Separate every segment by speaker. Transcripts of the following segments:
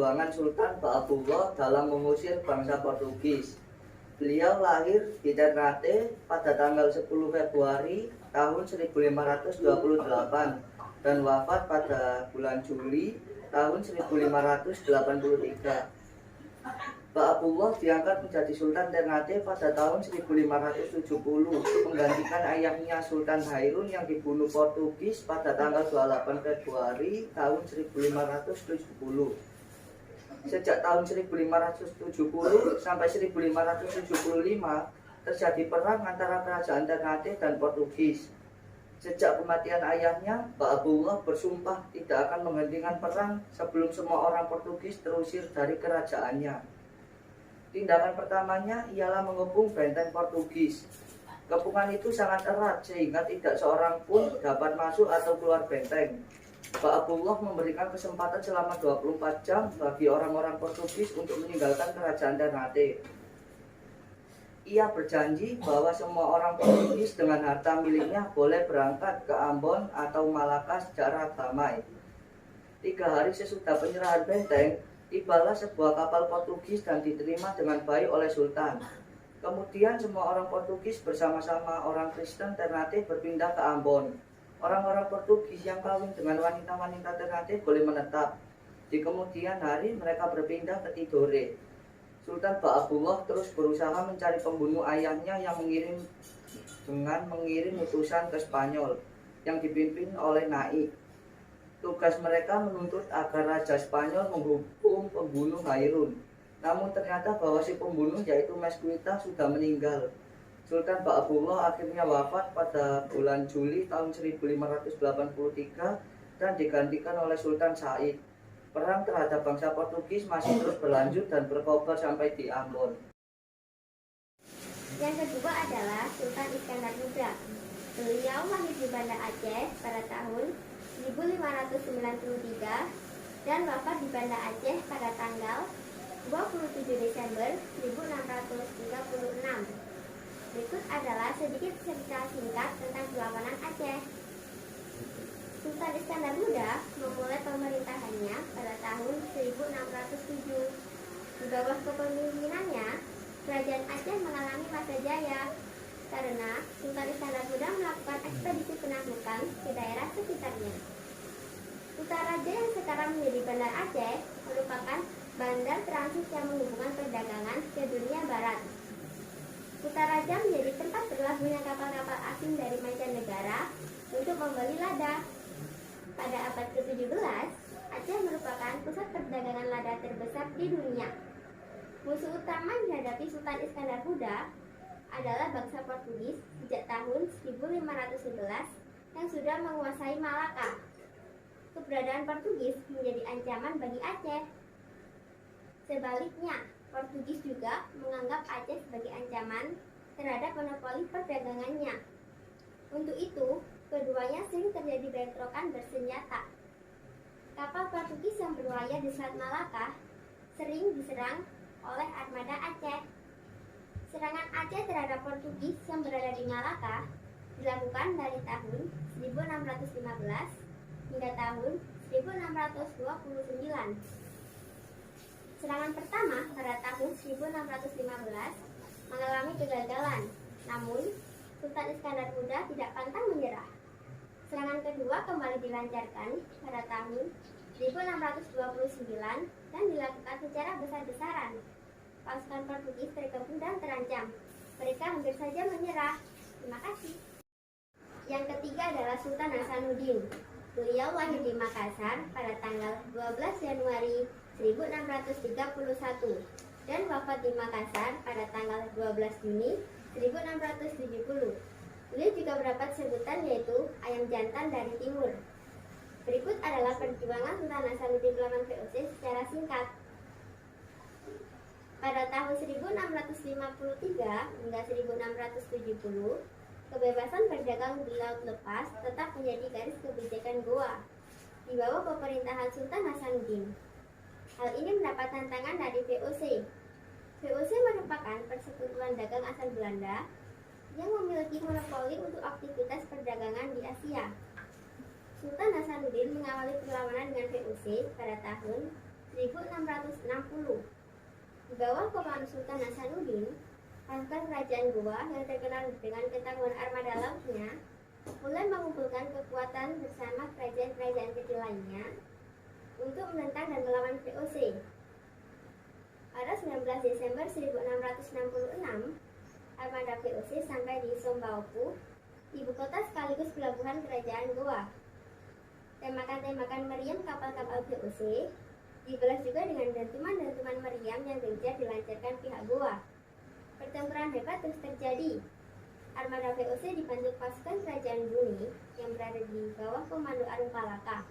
Speaker 1: perjuangan Sultan Ba'abullah dalam mengusir bangsa Portugis. Beliau lahir di Ternate pada tanggal 10 Februari tahun 1528 dan wafat pada bulan Juli tahun 1583. Ba'abullah diangkat menjadi Sultan Ternate pada tahun 1570 menggantikan ayahnya Sultan Hairun yang dibunuh Portugis pada tanggal 28 Februari tahun 1570. Sejak tahun 1570 sampai 1575 terjadi perang antara kerajaan Ternate dan Portugis. Sejak kematian ayahnya, Ba'abullah bersumpah tidak akan menghentikan perang sebelum semua orang Portugis terusir dari kerajaannya. Tindakan pertamanya ialah mengepung benteng Portugis. Kepungan itu sangat erat sehingga tidak seorang pun dapat masuk atau keluar benteng. Ba'abullah memberikan kesempatan selama 24 jam bagi orang-orang Portugis untuk meninggalkan kerajaan Ternate. Ia berjanji bahwa semua orang Portugis dengan harta miliknya boleh berangkat ke Ambon atau Malaka secara damai. 3 hari sesudah penyerahan benteng, tibalah sebuah kapal Portugis dan diterima dengan baik oleh Sultan. Kemudian semua orang Portugis bersama-sama orang Kristen Ternate berpindah ke Ambon. Orang-orang Portugis yang kawin dengan wanita-wanita Ternate boleh menetap. Di kemudian hari mereka berpindah ke Tidore. Sultan Ba'abullah terus berusaha mencari pembunuh ayahnya yang mengirim utusan ke Spanyol yang dipimpin oleh Naik. Tugas mereka menuntut agar Raja Spanyol menghukum pembunuh Hairun. Namun ternyata bahwa si pembunuh yaitu Mesquita sudah meninggal. Sultan Ba'abullah akhirnya wafat pada bulan Juli tahun 1583 dan digantikan oleh Sultan Said. Perang terhadap bangsa Portugis masih terus berlanjut dan berkobar sampai di Ambon.
Speaker 2: Yang kedua adalah Sultan Iskandar Muda. Beliau lahir di Banda Aceh pada tahun 1593 dan wafat di Banda Aceh pada tanggal 27 Desember 1636. Berikut adalah sedikit cerita singkat tentang perlawanan Aceh. Sultan Iskandar Muda memulai pemerintahannya pada tahun 1607. Di bawah kepemimpinannya, kerajaan Aceh mengalami masa jaya karena Sultan Iskandar Muda melakukan ekspedisi penaklukan ke daerah sekitarnya. Utaraja yang sekarang menjadi Bandar Aceh merupakan bandar transit yang menghubungkan perdagangan ke dunia barat. Utaraja menjadi tempat berlabuhnya kapal-kapal asing dari mancanegara untuk membeli lada. Pada abad ke-17, Aceh merupakan pusat perdagangan lada terbesar di dunia. Musuh utama yang dihadapi Sultan Iskandar Muda adalah bangsa Portugis sejak tahun 1511 yang sudah menguasai Malaka. Keberadaan Portugis menjadi ancaman bagi Aceh. Sebaliknya, Portugis juga menganggap Aceh sebagai ancaman terhadap monopoli perdagangannya. Untuk itu, keduanya sering terjadi bentrokan bersenjata. Kapal Portugis yang berlayar di Selat Malaka sering diserang oleh armada Aceh. Serangan Aceh terhadap Portugis yang berada di Malaka dilakukan dari tahun 1615 hingga tahun 1629. Serangan pertama pada tahun 1615 mengalami kegagalan, namun Sultan Iskandar Muda tidak pantang menyerah. Serangan kedua kembali dilancarkan pada tahun 1629 dan dilakukan secara besar-besaran. Pasukan Portugis terkepung dan terancam. Mereka hampir saja menyerah. Terima kasih. Yang ketiga adalah Sultan Hasanuddin. Beliau lahir di Makassar pada tanggal 12 Januari 1631 dan wafat di Makassar pada tanggal 12 Juni 1670. Beliau juga mendapat sebutan yaitu ayam jantan dari timur. Berikut adalah perjuangan Sultan Hasanuddin melawan VOC secara singkat. Pada tahun 1653 hingga 1670, kebebasan berdagang di laut lepas tetap menjadi garis kebijakan Goa di bawah pemerintahan Sultan Hasanuddin. Hal ini mendapat tantangan dari VOC. VOC merupakan persekutuan dagang asal Belanda yang memiliki monopoli untuk aktivitas perdagangan di Asia. Sultan Hasanuddin mengawali perlawanan dengan VOC pada tahun 1660. Di bawah komando Sultan Hasanuddin, pasukan kerajaan Goa yang terkenal dengan ketangguhan armada lautnya mulai mengumpulkan kekuatan bersama kerajaan-kerajaan kecil lainnya untuk menentang dan melawan VOC. Pada 19 Desember 1666, armada VOC sampai di Sombaopu, ibu kota sekaligus pelabuhan kerajaan Goa. Tembakan-tembakan meriam kapal-kapal VOC dibalas juga dengan dentuman-dentuman meriam yang gencar dilancarkan pihak Goa. Pertempuran hebat terus terjadi. Armada VOC dibantu pasukan kerajaan Brunei yang berada di bawah komando Arung Palaka.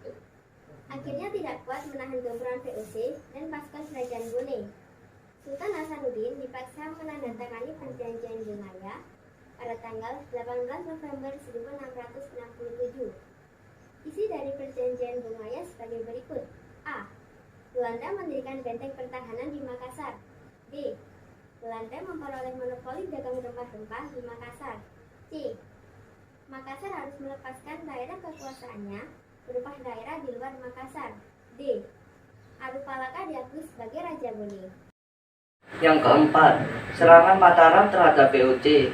Speaker 2: Akhirnya tidak kuat menahan gempuran VOC dan pasukan kerajaan Brunei. Sultan Hasanuddin dipaksa menandatangani perjanjian Bungaya pada tanggal 18 November 1667. Isi dari perjanjian Bungaya sebagai berikut. A. Belanda mendirikan benteng pertahanan di Makassar. B. Belanda memperoleh monopoli dagang rempah-rempah di Makassar. C. Makassar harus melepaskan daerah kekuasaannya berupa daerah di luar Makassar. D. Arung Palaka diakui sebagai Raja Brunei.
Speaker 1: Yang keempat, serangan Mataram terhadap VOC.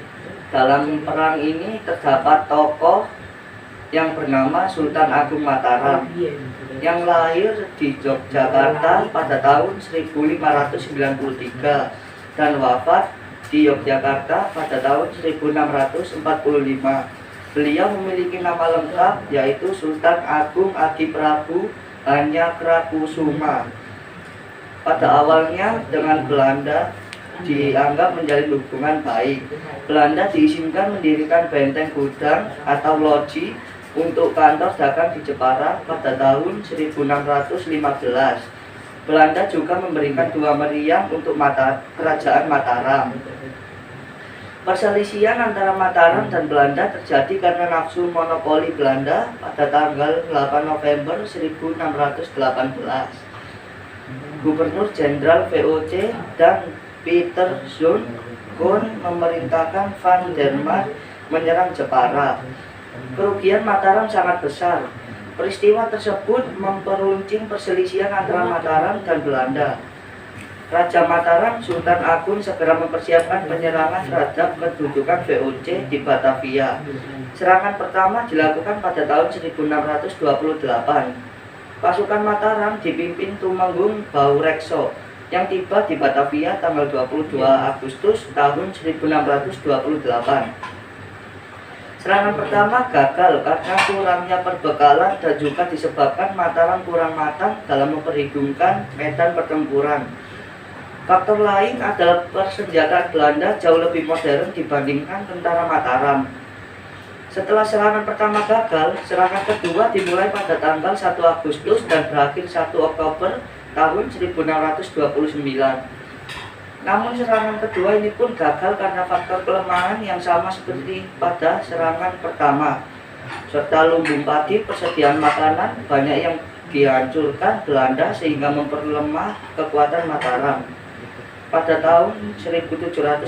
Speaker 1: Dalam perang ini terdapat tokoh yang bernama Sultan Agung Mataram yang lahir di Yogyakarta pada tahun 1593 dan wafat di Yogyakarta pada tahun 1645. Beliau memiliki nama lengkap yaitu Sultan Agung Adiprabu Hanyakrakusuma. Pada awalnya dengan Belanda dianggap menjalin hubungan baik. Belanda diizinkan mendirikan benteng gudang atau loji untuk kantor dagang di Jepara pada tahun 1615. Belanda juga memberikan 2 meriam untuk kerajaan Mataram. Perselisihan antara Mataram dan Belanda terjadi karena nafsu monopoli Belanda pada tanggal 8 November 1618. Gubernur Jenderal VOC dan Peter Zoon memerintahkan Van der Maat menyerang Jepara. Kerugian Mataram sangat besar. Peristiwa tersebut memperuncing perselisihan antara Mataram dan Belanda. Raja Mataram, Sultan Agung, segera mempersiapkan penyerangan terhadap kedudukan VOC di Batavia. Serangan pertama dilakukan pada tahun 1628. Pasukan Mataram dipimpin Tumenggung Baurekso yang tiba di Batavia tanggal 22 Agustus tahun 1628. Serangan pertama gagal karena kurangnya perbekalan dan juga disebabkan Mataram kurang matang dalam memperhitungkan medan pertempuran. Faktor lain adalah persenjataan Belanda jauh lebih modern dibandingkan tentara Mataram. Setelah serangan pertama gagal, serangan kedua dimulai pada tanggal 1 Agustus dan berakhir 1 Oktober tahun 1629. Namun serangan kedua ini pun gagal karena faktor kelemahan yang sama seperti pada serangan pertama, serta lumbung padi, persediaan makanan banyak yang dihancurkan Belanda sehingga memperlemah kekuatan Mataram. Pada tahun 1799,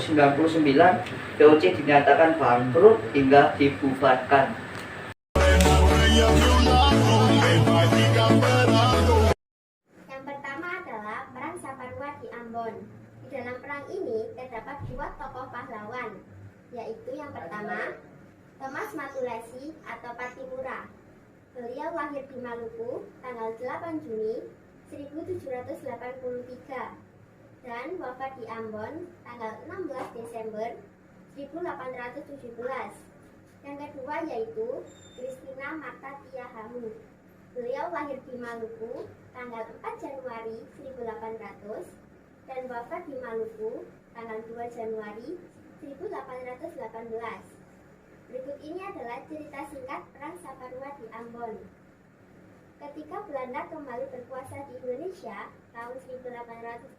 Speaker 1: VOC dinyatakan bangkrut hingga dibubarkan.
Speaker 2: Yang pertama adalah Perang Saparua di Ambon. Di dalam perang ini terdapat 2 tokoh pahlawan, yaitu yang pertama Thomas Matulasi atau Patimura. Beliau lahir di Maluku tanggal 8 Juni 1783 dan wafat di Ambon tanggal 16 Desember 1817. Yang kedua yaitu Christina Marta Tiahamu. Beliau lahir di Maluku tanggal 4 Januari 1800 dan wafat di Maluku tanggal 2 Januari 1818. Berikut ini adalah cerita singkat Perang Saparua di Ambon. Ketika Belanda kembali berkuasa di Indonesia tahun 1817,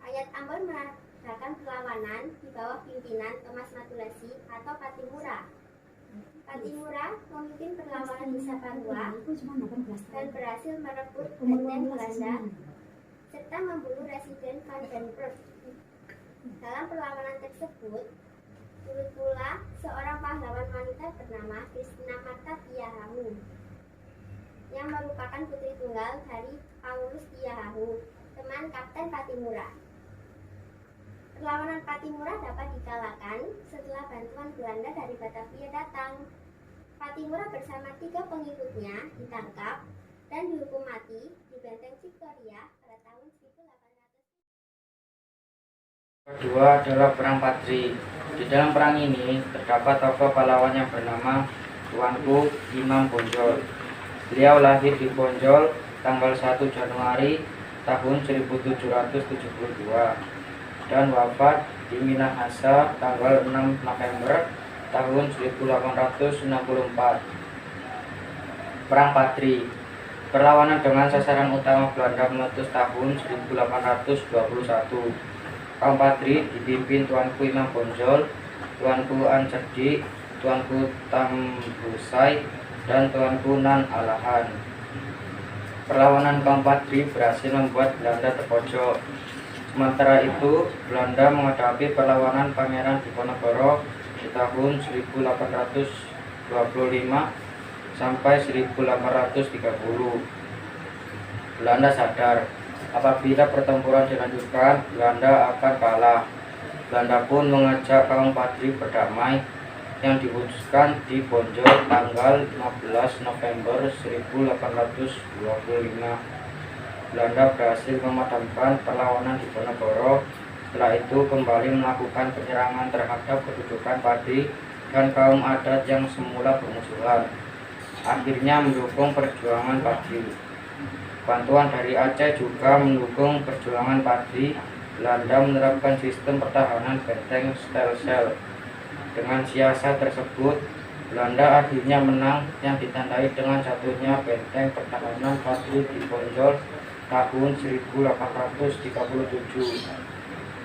Speaker 2: rakyat Ambon mengadakan perlawanan di bawah pimpinan Thomas Matulasi atau Patimura. Patimura memimpin perlawanan di Saparua dan berhasil merebut benteng Belanda serta membunuh Residen Van den Burg. Dalam perlawanan tersebut, turut pula seorang pahlawan wanita bernama Christina Marta Tiahamu yang merupakan putri tunggal dari Paulus Tiahahu, teman Kapten Patimura. Perlawanan Patimura dapat dikalahkan setelah bantuan Belanda dari Batavia datang. Patimura bersama 3 pengikutnya ditangkap dan dihukum mati di Benteng Victoria pada tahun 1800.
Speaker 3: Kedua adalah Perang Patri. Di dalam perang ini terdapat tokoh pahlawan yang bernama Tuanku Imam Bonjol. Beliau lahir di Bonjol tanggal 1 Januari tahun 1772 dan wafat di Minahasa tanggal 6 November tahun 1864. Perang Patri. Perlawanan dengan sasaran utama Belanda meletus tahun 1821. Perang Patri dipimpin Tuanku Imam Bonjol, Tuanku Ancerdi, Tuanku Tambusai, dan Tuanku Nan Alahan. Perlawanan Kaum Patri berhasil membuat Belanda terpojok. Sementara itu, Belanda menghadapi perlawanan Pangeran Diponegoro di tahun 1825 sampai 1830. Belanda sadar apabila pertempuran dilanjutkan, Belanda akan kalah. Belanda pun mengajak kaum Patri berdamai yang diwujudkan di Bonjol tanggal 15 November 1825. Belanda berhasil memadamkan perlawanan Diponegoro. Setelah itu kembali melakukan penyerangan terhadap kedudukan Patri dan kaum adat yang semula bermusuhan. Akhirnya mendukung perjuangan Patri. Bantuan dari Aceh juga mendukung perjuangan Patri. Belanda menerapkan sistem pertahanan benteng Stelsel. Dengan siasat tersebut, Belanda akhirnya menang yang ditandai dengan jatuhnya benteng pertahanan Patri di Bonjol tahun 1837.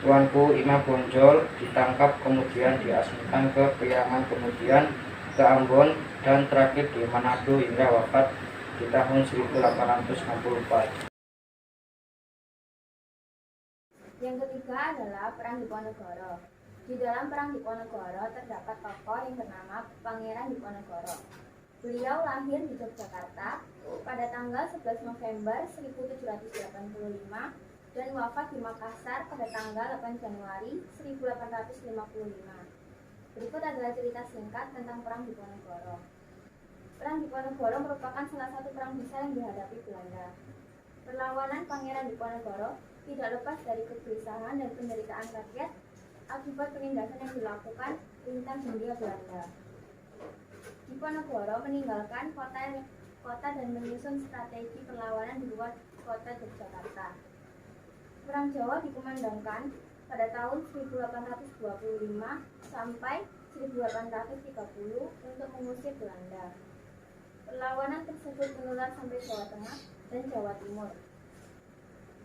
Speaker 3: Tuanku Imam Bonjol ditangkap kemudian diasingkan ke Priangan, kemudian ke Ambon, dan terakhir di Manado hingga wafat di tahun 1864.
Speaker 2: Yang ketiga adalah Perang Diponegoro. Di dalam Perang Diponegoro terdapat tokoh yang bernama Pangeran Diponegoro. Beliau lahir di Yogyakarta pada tanggal 11 November 1785 dan wafat di Makassar pada tanggal 8 Januari 1855. Berikut adalah cerita singkat tentang Perang Diponegoro. Perang Diponegoro merupakan salah satu perang besar yang dihadapi Belanda. Perlawanan Pangeran Diponegoro tidak lepas dari kegelisahan dan penderitaan rakyat akibat penindasan yang dilakukan Lintang Hindia Belanda. Diponegoro meninggalkan kota dan menyusun strategi perlawanan di luar kota Yogyakarta. Perang Jawa dikumandangkan pada tahun 1825 sampai 1830 untuk mengusir Belanda. Perlawanan tersebut menular sampai Jawa Tengah dan Jawa Timur.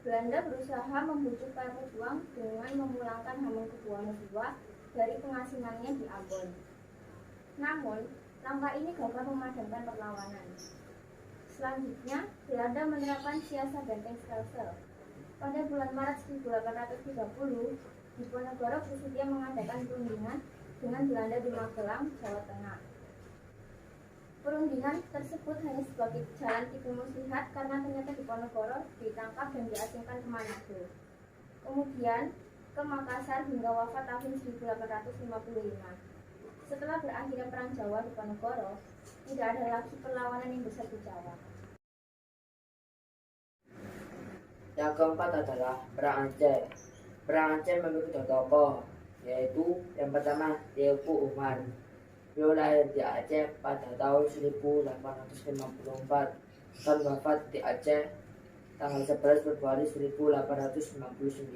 Speaker 2: Belanda berusaha membujuk para pejuang dengan memulangkan Hamengkubuwono II dari pengasingannya di Ambon. Namun, langkah ini gagal memadamkan perlawanan. Selanjutnya, Belanda menerapkan siasat benteng Stelsel. Pada bulan Maret 1830, Diponegoro bersedia mengadakan perundingan dengan Belanda di Magelang, Jawa Tengah. Perundingan tersebut hanya sebagai jalan tipu muslihat karena ternyata Diponegoro ditangkap dan diasingkan ke Manado. Kemudian ke Makassar hingga wafat tahun 1855. Setelah berakhirnya Perang Jawa Diponegoro, tidak ada lagi perlawanan yang besar di Jawa.
Speaker 1: Yang keempat adalah Perang Aceh. Perang Aceh memiliki dua tokoh, yaitu yang pertama Teuku Umar. Beliau lahir di Aceh pada tahun 1854 dan wafat di Aceh tanggal 11 Februari 1899.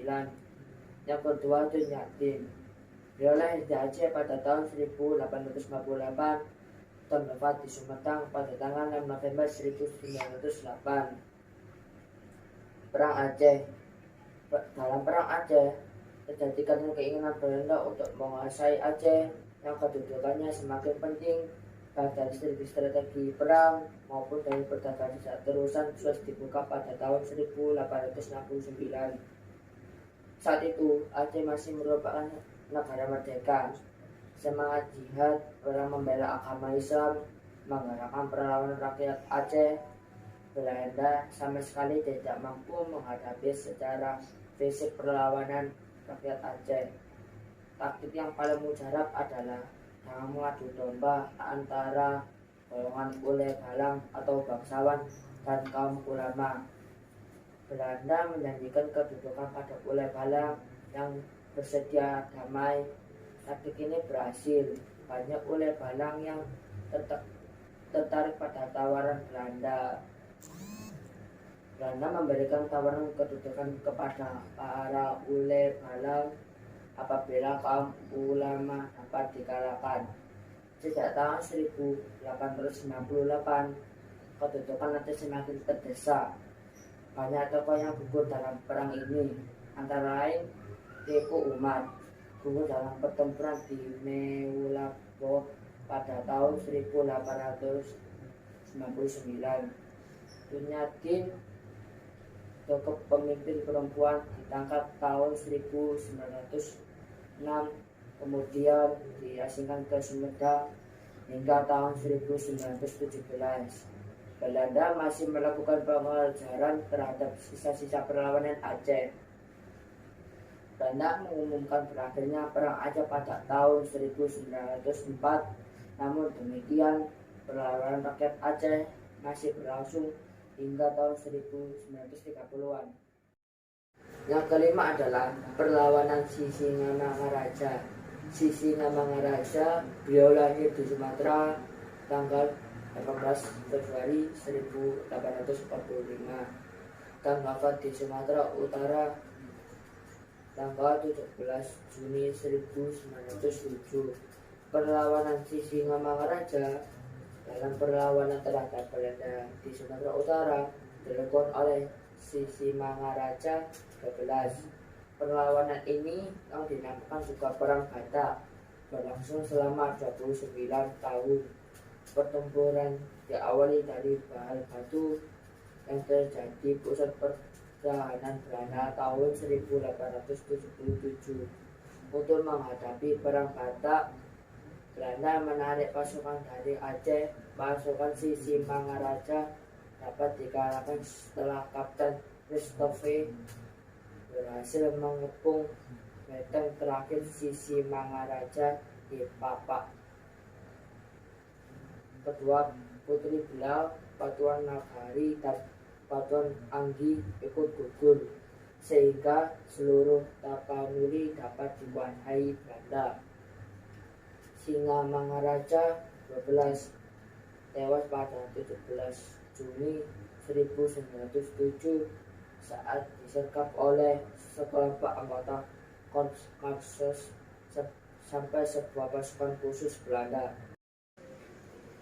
Speaker 1: Yang kedua Tun Nyatin. Beliau lahir di Aceh pada tahun 1858 dan wafat di Sumedang pada tanggal 6 November 1908. Perang Aceh. Dalam Perang Aceh terjadi karena keinginan Belanda untuk menguasai Aceh yang kedudukannya semakin penting, baik dari segi strategi perang maupun dari perdagangan saat terusan Suez dibuka pada tahun 1869. Saat itu Aceh masih merupakan negara merdeka. Semangat jihad, orang membela agama Islam, menggerakkan perlawanan rakyat Aceh Belanda sama sekali tidak mampu menghadapi secara fisik perlawanan rakyat Aceh. Taktik yang paling mujarab adalah dengan mengadu domba antara golongan ule balang atau bangsawan dan kaum ulama. Belanda menjanjikan kedudukan pada ule balang yang bersedia damai. Taktik ini berhasil. Banyak ule balang yang tertarik pada tawaran Belanda. Belanda memberikan tawaran kedudukan kepada para ule balang apabila kaum ulama dapat dikalahkan. Sejak tahun 1898, kedudukan Aceh semakin terdesak. Banyak tokoh yang gugur dalam perang ini, antara lain Teku Umar, gugur dalam pertempuran di Meulaboh pada tahun 1899. Dunyadin, tokoh pemimpin perempuan, ditangkap tahun 1906, kemudian diasingkan ke Sumedang hingga tahun 1917. Belanda masih melakukan pengejaran terhadap sisa-sisa perlawanan Aceh. Belanda mengumumkan berakhirnya perang Aceh pada tahun 1904. Namun demikian, perlawanan rakyat Aceh masih berlangsung hingga tahun 1930-an. Yang kelima adalah perlawanan Sisingamangaraja. Sisingamangaraja, beliau lahir di Sumatera tanggal 18 Februari 1845 dan wafat di Sumatera Utara tanggal 17 Juni 1907. Perlawanan Sisingamangaraja dalam perlawanan terhadap Belanda di Sumatera Utara dilakukan oleh Sisingamangaraja 12. Perlawanan ini yang dinamakan juga Perang Batak berlangsung selama 29 tahun. Pertempuran diawali dari Bahal Batu yang terjadi pusat pertahanan Belanda tahun 1877. Untuk menghadapi Perang Batak, Belanda menarik pasukan dari Aceh. Pasukan Sisingamangaraja dapat dikalahkan setelah Kapten Christophe berhasil mengepung benteng terakhir Sisingamangaraja di Papak. Kedua putri beliau, Patuan Nagari dan Patuan Anggi, ikut gugur, sehingga seluruh Tapanuli dapat dikuasai Belanda. Singamangaraja 12 tewas pada 17 Juni 1907 saat disergap oleh sekelompok anggota Korps Mariners sampai sebuah pasukan khusus Belanda.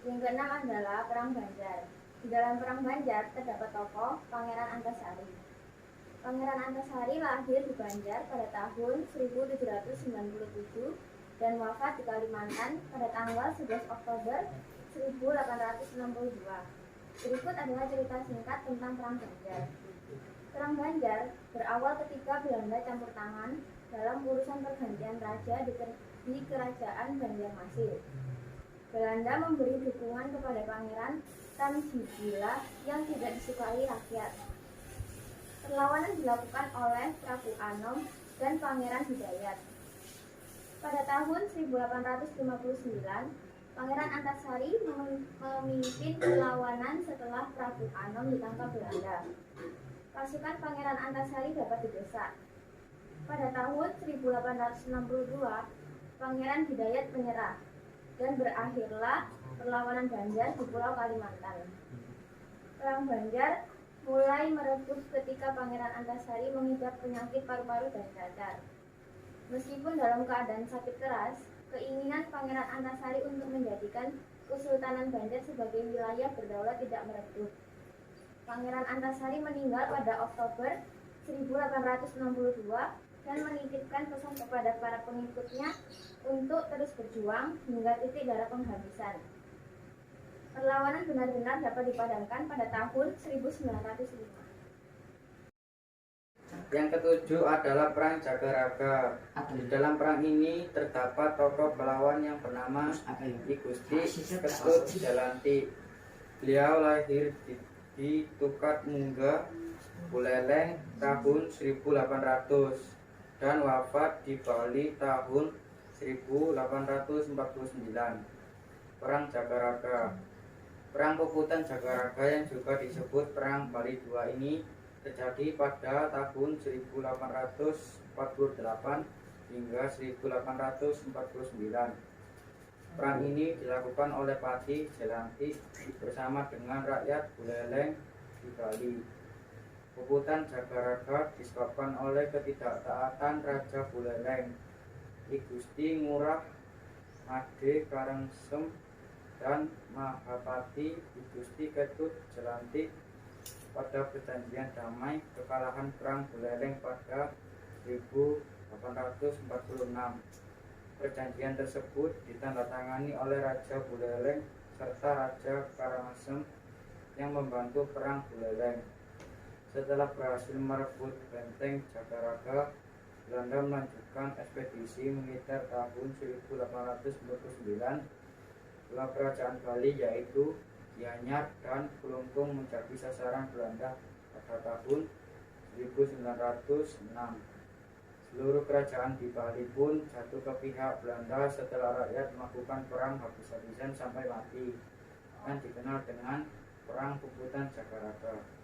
Speaker 2: Yang keenam adalah Perang Banjar. Di dalam Perang Banjar terdapat tokoh Pangeran Antasari. Pangeran Antasari lahir di Banjar pada tahun 1797 dan wafat di Kalimantan pada tanggal 11 Oktober 1862. Berikut adalah cerita singkat tentang Perang Banjar. Perang Banjar berawal ketika Belanda campur tangan dalam urusan pergantian raja di Kerajaan Banjarmasin. Belanda memberi dukungan kepada Pangeran Tanjidillah yang tidak disukai rakyat. Perlawanan dilakukan oleh Prabu Anom dan Pangeran Hidayat. Pada tahun 1859, Pangeran Antasari memimpin perlawanan setelah Prabu Anom ditangkap Belanda. Pasukan Pangeran Antasari dapat didesak. Pada tahun 1862, Pangeran Hidayat menyerah dan berakhirlah perlawanan Banjar di Pulau Kalimantan. Perang Banjar mulai merebut ketika Pangeran Antasari mengidap penyakit paru-paru dan cacar. Meskipun dalam keadaan sakit keras, keinginan Pangeran Antasari untuk menjadikan Kesultanan Banjar sebagai wilayah berdaulat tidak meredup. Pangeran Antasari meninggal pada Oktober 1862 dan menitipkan pesan kepada para pengikutnya untuk terus berjuang hingga titik darah penghabisan. Perlawanan benar-benar dapat dipadamkan pada tahun 1905.
Speaker 3: Yang ketujuh adalah Perang Jagaraga. Di dalam perang ini terdapat tokoh pelawan yang bernama I Gusti Ketut Jalanti. Beliau lahir di di Tukat Mungga, Buleleng tahun 1800 dan wafat di Bali tahun 1849. Perang Jagaraga. Perang Puputan Jagaraga yang juga disebut Perang Bali II ini terjadi pada tahun 1848 hingga 1849. Perang ini dilakukan oleh Pati Jelantik bersama dengan rakyat Buleleng di Bali. Puputan Jagaraga disebabkan oleh ketidaktaatan Raja Buleleng, I Gusti Ngurah Made Karengsem dan Mahapati I Gusti Ketut Jelantik pada perjanjian damai kekalahan Perang Buleleng pada 1846. Perjanjian tersebut ditandatangani oleh Raja Buleleng serta Raja Karangasem yang membantu Perang Buleleng. Setelah berhasil merebut benteng Jagaraga, Belanda melanjutkan ekspedisi militer tahun 1849. Dua kerajaan Bali yaitu Gianyar dan Kelungkung menjadi sasaran Belanda pada tahun 1906. Seluruh kerajaan di Bali pun jatuh ke pihak Belanda setelah rakyat melakukan perang habis-habisan sampai mati, dan dikenal dengan Perang Puputan Jagaraga.